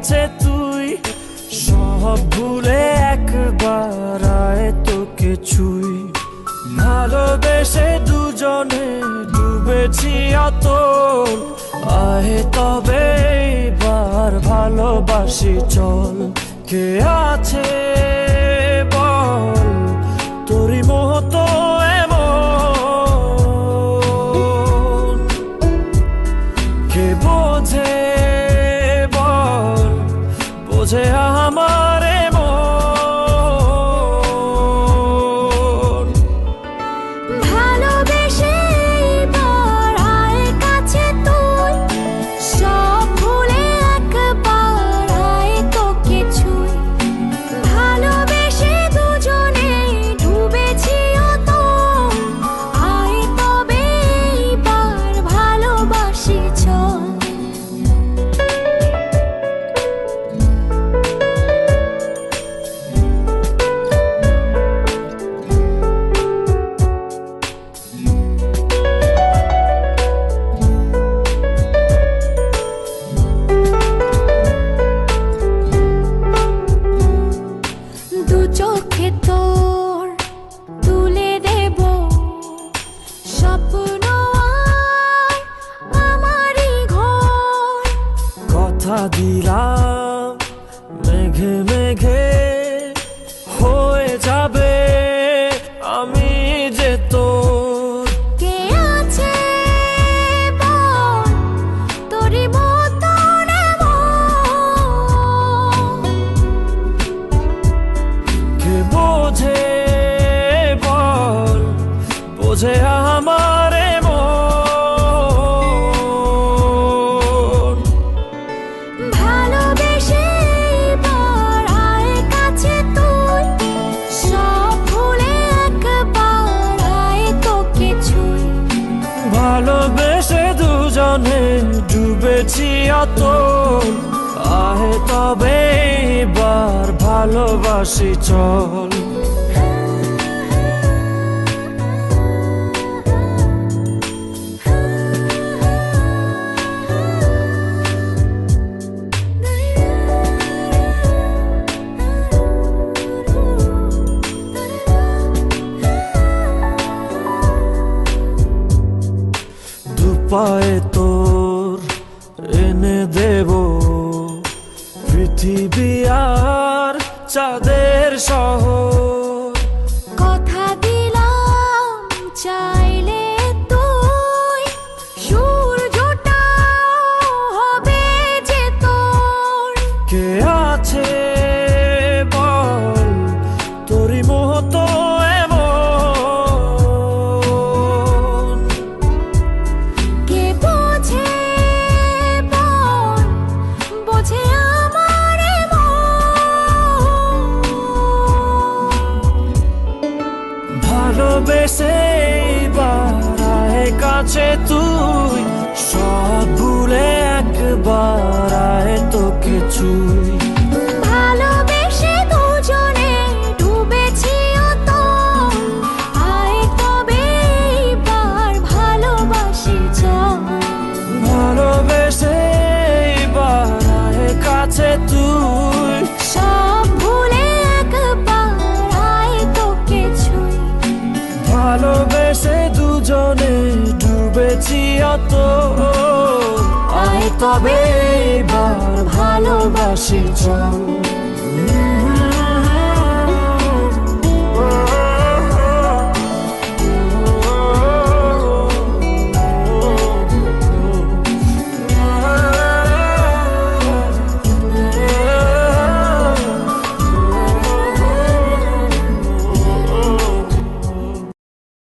কাছে তুই, সব ভুলে একবার আয় তোকে ছুই। ভালোবেসে দুজনে ডুবেছি অতল, আয় তবে এবার ভালোবাসি চল। কে আছে বল তোরই মতো এমন, কে বোঝে বল বোঝে আমার মন। ভালোবেসে এবার আয় কাছে তুই, সব ভুলে একবার আয় তোকে ছুই। ভালোবেসে দুজনে ডুবেছি অতল, আয় তবে এবার ভালোবাসি চল। দু চোখে তোর তুলে দেব স্বপ্ন আর আমারই ঘর। কথা দিলাম মেঘে মেঘে হয়ে যাবে আমি যে তোর। কে আছে বল তোরই মতন এমন, কে বোঝে বল বোঝে আমার মন। ভালোবেসে এবার আয় কাছে তুই, সব ভুলে একবার আয় তোকে ছুই। ভালোবেসে দুজনে ডুবেছি অতল, আহে তবে এবার ভালোবাসি চল। দুপায়ে তোর এনে দেব পৃথিবী আর চাঁদের শহর। কথা দিলাম চাইলে তুই সূর্যটা হবে যে তোর। কে আছে বল তোরই মতো এমন, কে বোঝে বল বোঝে আমার মন। ভালোবেসে এবার আয় কাছে তুই, সব ভুলে একবার আয় তোকে ছুই। ভালোবেসে দুজনে ডুবেছি অতল, আয় তবে এবার ভালোবাসি চল। ভালোবেসে এবার আয় কাছে তুই, সব ভুলে একবার আয় তোকে ছুই। ভালোবেসে দুজনে ডুবেছি অতল, আয় তবে এবার ভালোবাসি চল।